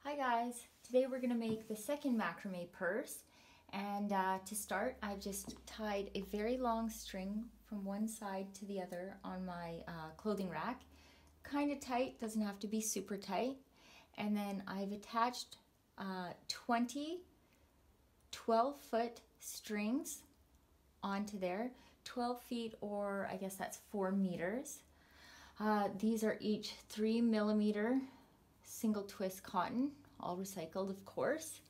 Hi guys, today we're going to make the second macrame purse, and to start I've just tied a very long string from one side to the other on my clothing rack. Kind of tight, doesn't have to be super tight, and then I've attached 20 12-foot strings onto there, 12 feet, or I guess that's 4 meters. These are each 3mm single twist cotton, all recycled of course.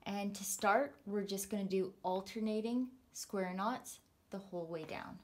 And to start, we're just going to do alternating square knots the whole way down.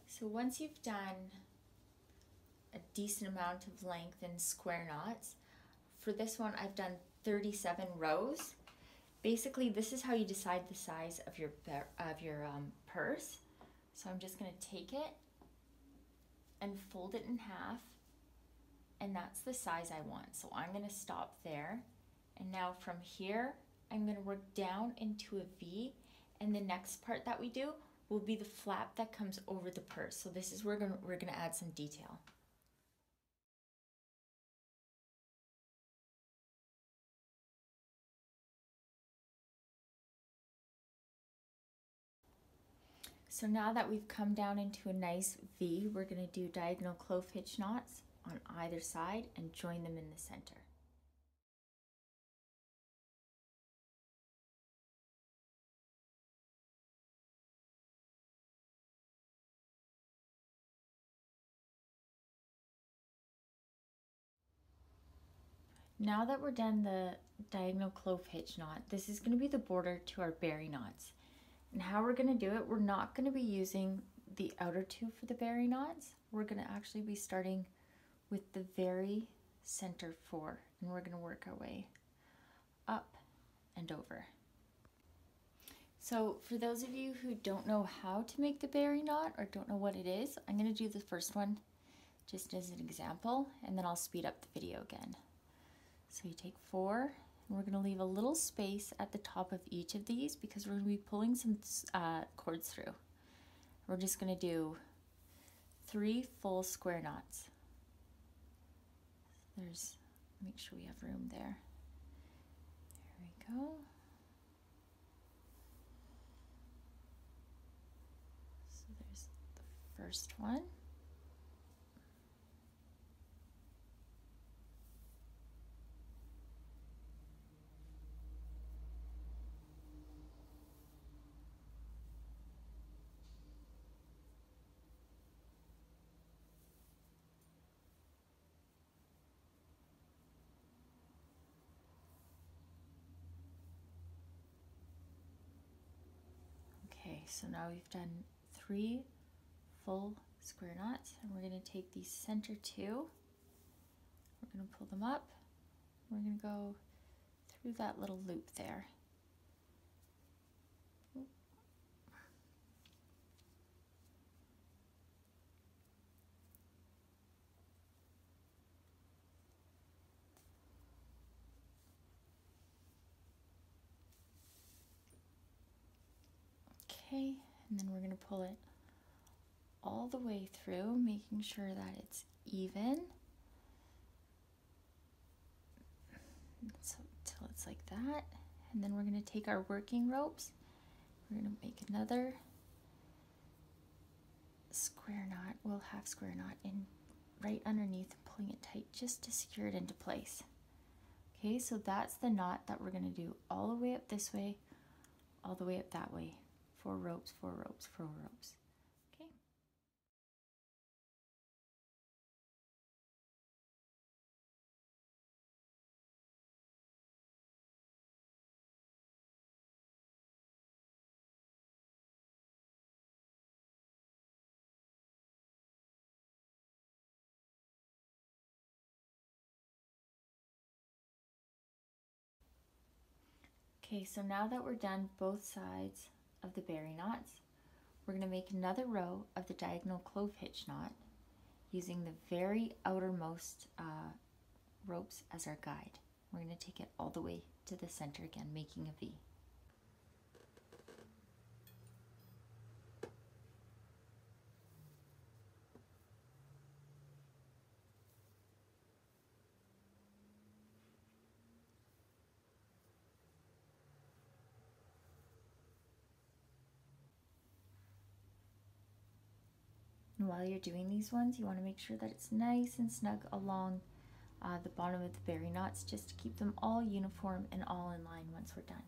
So once you've done a decent amount of length in square knots, for this one I've done 37 rows. Basically, this is how you decide the size of your purse. So I'm just going to take it and fold it in half, and that's the size I want. So I'm going to stop there, and now from here I'm going to work down into a V, and the next part that we do will be the flap that comes over the purse. So this is where we're going to add some detail. So now that we've come down into a nice V, we're going to do diagonal clove hitch knots on either side and join them in the center. Now that we're done the diagonal clove hitch knot, this is going to be the border to our berry knots. And how we're going to do it, we're not going to be using the outer two for the berry knots. We're going to actually be starting with the very center 4, and we're going to work our way up and over. So for those of you who don't know how to make the berry knot or don't know what it is, I'm going to do the first one just as an example, and then I'll speed up the video again. So you take 4, and we're going to leave a little space at the top of each of these because we're going to be pulling some cords through. We're just going to do 3 full square knots. Make sure we have room there. There we go. So there's the first one. Okay, so now we've done 3 full square knots, and we're going to take these center 2, we're going to pull them up, we're going to go through that little loop there. Okay, and then we're going to pull it all the way through, making sure that it's even. So till it's like that, and then we're going to take our working ropes, we're going to make another square knot, half square knot in right underneath, pulling it tight just to secure it into place. Okay, so that's the knot that we're going to do all the way up this way, all the way up that way. 4 ropes, 4 ropes, 4 ropes. Okay, so now that we're done both sides of the berry knots, we're going to make another row of the diagonal clove hitch knot using the very outermost ropes as our guide. We're going to take it all the way to the center again, making a V. And while you're doing these ones, you want to make sure that it's nice and snug along the bottom of the berry knots, just to keep them all uniform and all in line once we're done.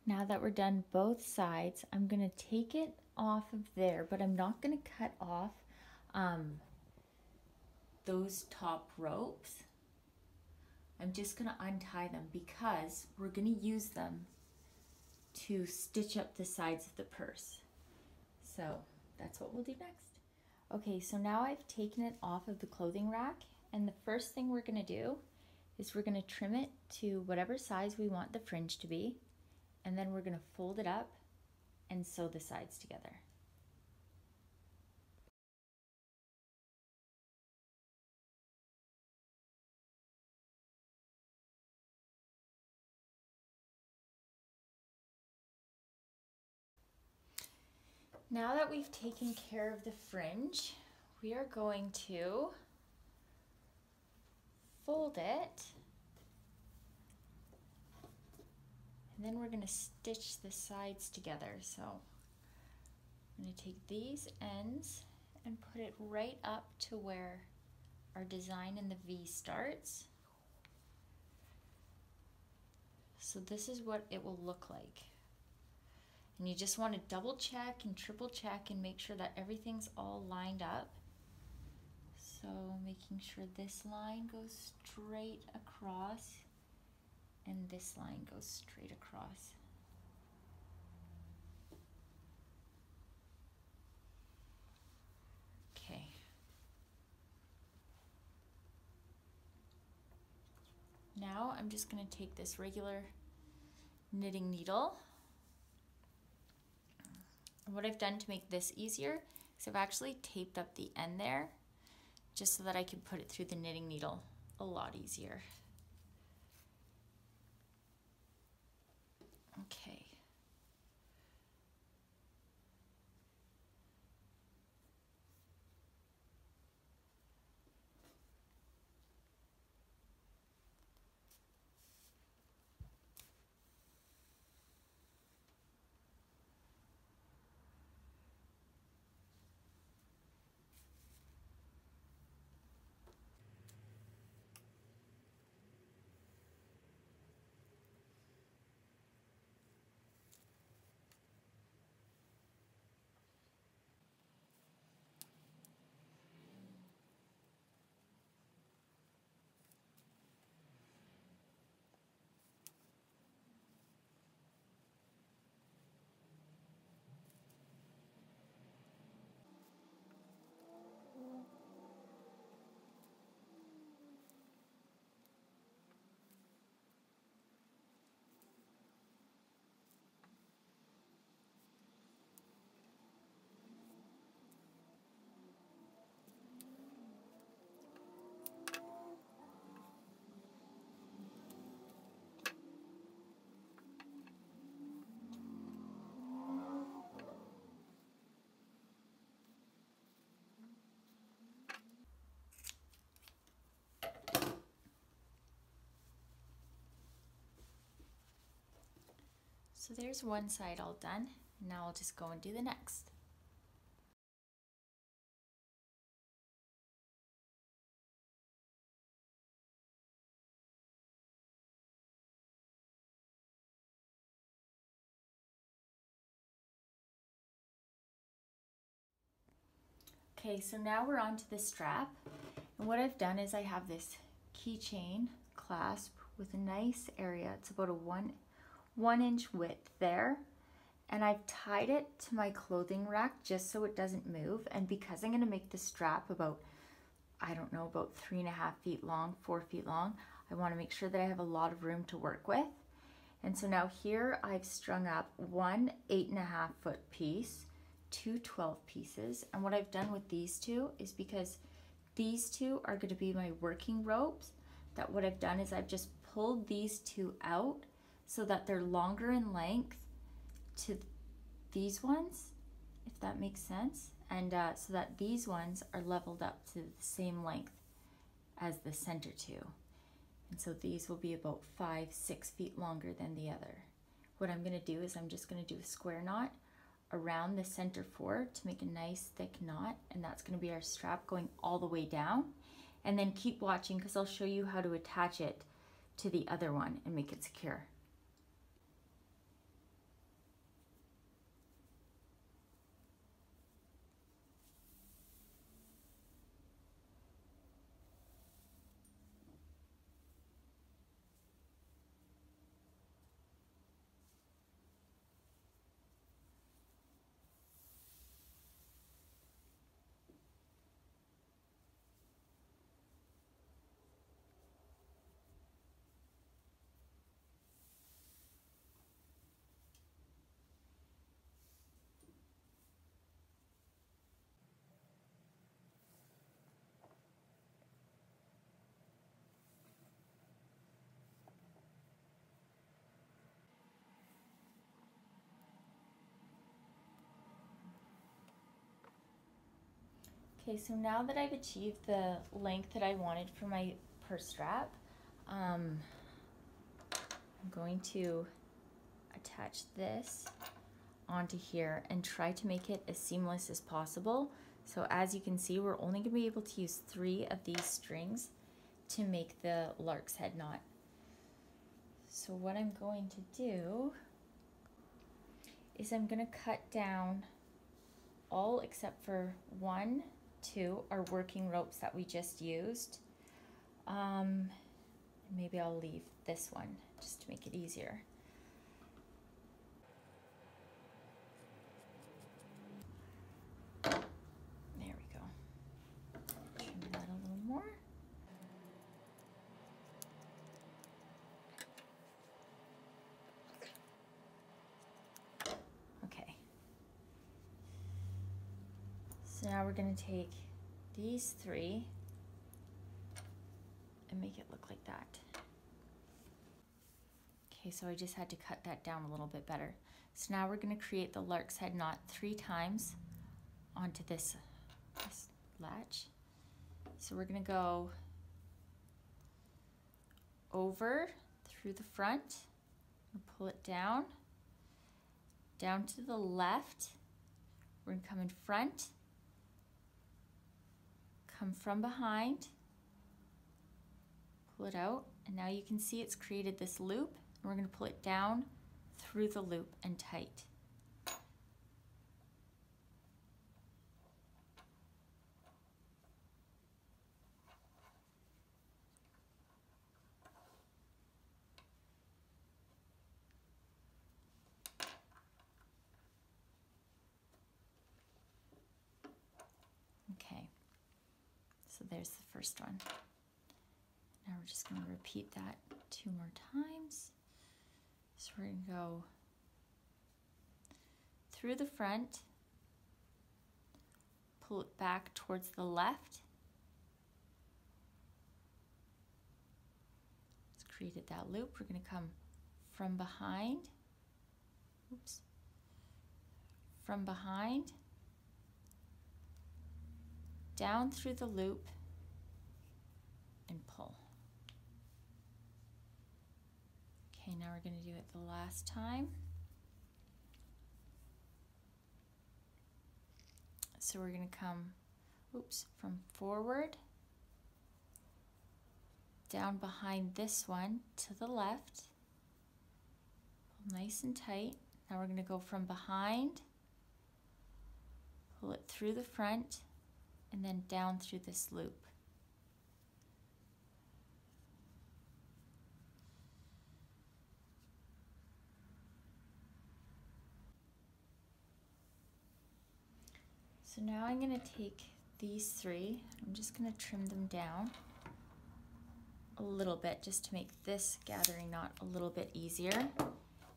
Now that we're done both sides, I'm going to take it off of there, but I'm not going to cut off those top ropes. I'm just going to untie them because we're going to use them to stitch up the sides of the purse. So that's what we'll do next. Okay, so now I've taken it off of the clothing rack, and the first thing we're going to do is we're going to trim it to whatever size we want the fringe to be. And then we're going to fold it up and sew the sides together. Now that we've taken care of the fringe, we are going to fold it, and then we're going to stitch the sides together. So I'm going to take these ends and put it right up to where our design in the V starts. So this is what it will look like. And you just want to double check and triple check and make sure that everything's all lined up. So making sure this line goes straight across and this line goes straight across. Okay. Now I'm just going to take this regular knitting needle. And what I've done to make this easier is I've actually taped up the end there just so that I can put it through the knitting needle a lot easier. Okay. So there's one side all done. Now I'll just go and do the next. Okay, so now we're on to the strap. And what I've done is I have this keychain clasp with a nice area. It's about a one inch width there. And I've tied it to my clothing rack just so it doesn't move. And because I'm gonna make the strap about, I don't know, about 3.5 feet long, 4 feet long, I wanna make sure that I have a lot of room to work with. And so now here I've strung up one 8.5 foot piece, two 12 pieces. And what I've done with these two is, because these two are going to be my working ropes, that what I've done is I've just pulled these two out so that they're longer in length to these ones, if that makes sense. And so that these ones are leveled up to the same length as the center two. And so these will be about 5-6 feet longer than the other. What I'm going to do is I'm just going to do a square knot around the center four to make a nice thick knot, and that's going to be our strap going all the way down. And then keep watching, because I'll show you how to attach it to the other one and make it secure. Okay, so now that I've achieved the length that I wanted for my purse strap, I'm going to attach this onto here and try to make it as seamless as possible. So as you can see, we're only going to be able to use 3 of these strings to make the lark's head knot. So what I'm going to do is I'm going to cut down all except for 1, 2 are working ropes that we just used. Maybe I'll leave this one just to make it easier. There we go. Trim that a little more. Okay. So now we're going to take these 3 and make it look like that. Okay, so I just had to cut that down a little bit better. So now we're going to create the lark's head knot 3 times onto this latch. So we're going to go over through the front and pull it down to the left. We're going to come in front, come from behind, pull it out, and now you can see it's created this loop, and we're going to pull it down through the loop and tight. Okay, so there's the first one. Now we're just going to repeat that 2 more times. So we're going to go through the front, pull it back towards the left. It's created that loop. We're going to come from behind, from behind, down through the loop, and pull. Okay, now we're going to do it the last time. So we're going to come, from forward, down behind this one to the left, pull nice and tight. Now we're going to go from behind, pull it through the front, and then down through this loop. So now I'm going to take these three, I'm just going to trim them down a little bit just to make this gathering knot a little bit easier.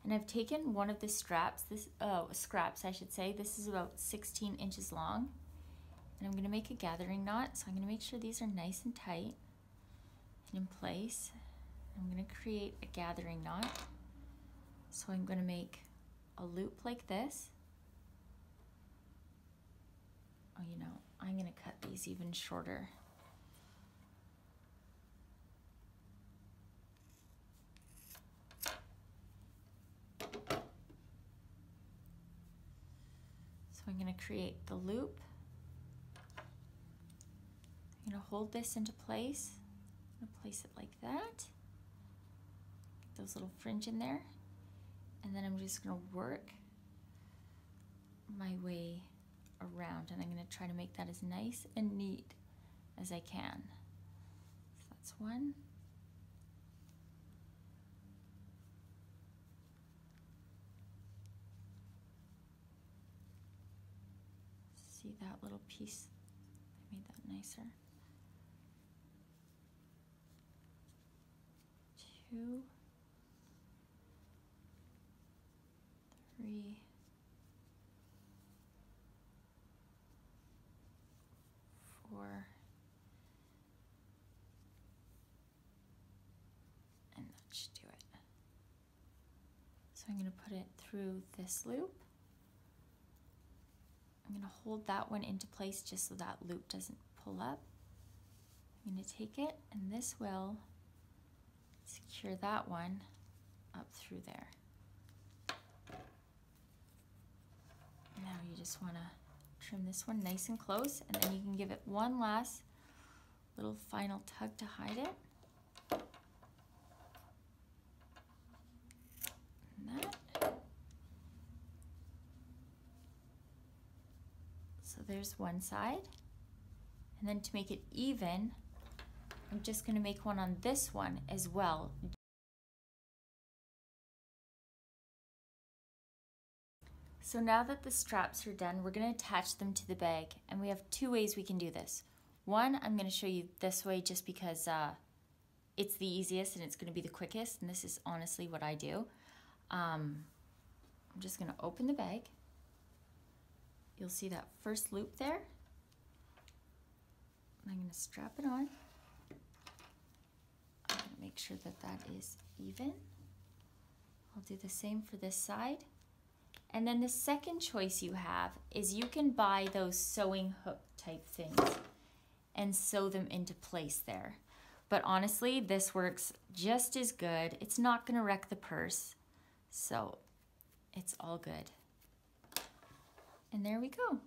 And I've taken one of the straps, scraps I should say. This is about 16 inches long. And I'm going to make a gathering knot, so I'm going to make sure these are nice and tight and in place. I'm going to create a gathering knot. So I'm going to make a loop like this. Oh, you know, I'm going to cut these even shorter. So I'm going to create the loop. I'm going to hold this into place. I'm going to place it like that. Get those little fringe in there. And then I'm just going to work my way around, and I'm going to try to make that as nice and neat as I can. So that's one. See that little piece? I made that nicer. Two, three, four, and that should do it. So I'm going to put it through this loop. I'm going to hold that one into place just so that loop doesn't pull up. I'm going to take it, and this will secure that one up through there. Now you just want to trim this one nice and close, and then you can give it one last little final tug to hide it. And that. So there's one side. And then to make it even, I'm just going to make one on this one as well. So now that the straps are done, we're going to attach them to the bag, and we have two ways we can do this. One, I'm going to show you this way just because it's the easiest and it's going to be the quickest, and this is honestly what I do. I'm just going to open the bag. You'll see that first loop there. I'm going to strap it on. I'm going to make sure that that is even. I'll do the same for this side. And then the second choice you have is you can buy those sewing hook type things and sew them into place there. But honestly, this works just as good. It's not going to wreck the purse, so it's all good. And there we go.